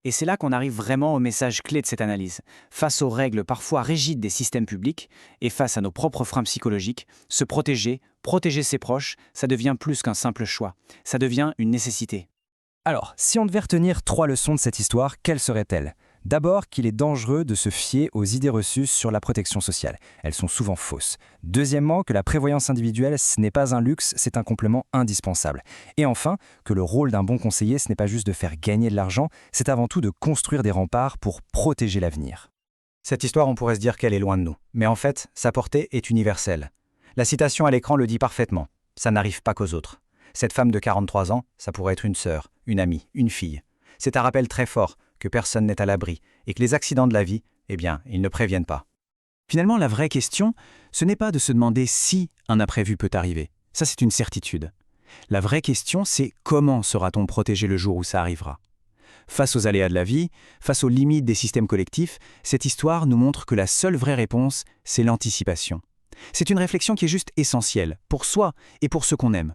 Et c'est là qu'on arrive vraiment au message clé de cette analyse. Face aux règles parfois rigides des systèmes publics et face à nos propres freins psychologiques, se protéger, protéger ses proches, ça devient plus qu'un simple choix. Ça devient une nécessité. Alors, si on devait retenir 3 leçons de cette histoire, quelles seraient-elles? D'abord, qu'il est dangereux de se fier aux idées reçues sur la protection sociale. Elles sont souvent fausses. Deuxièmement, que la prévoyance individuelle, ce n'est pas un luxe, c'est un complément indispensable. Et enfin, que le rôle d'un bon conseiller, ce n'est pas juste de faire gagner de l'argent, c'est avant tout de construire des remparts pour protéger l'avenir. Cette histoire, on pourrait se dire qu'elle est loin de nous. Mais en fait, sa portée est universelle. La citation à l'écran le dit parfaitement. Ça n'arrive pas qu'aux autres. Cette femme de 43 ans, ça pourrait être une sœur, une amie, une fille. C'est un rappel très fort que personne n'est à l'abri et que les accidents de la vie, eh bien, ils ne préviennent pas. Finalement, la vraie question, ce n'est pas de se demander si un imprévu peut arriver. Ça, c'est une certitude. La vraie question, c'est comment sera-t-on protégé le jour où ça arrivera? Face aux aléas de la vie, face aux limites des systèmes collectifs, cette histoire nous montre que la seule vraie réponse, c'est l'anticipation. C'est une réflexion qui est juste essentielle, pour soi et pour ceux qu'on aime.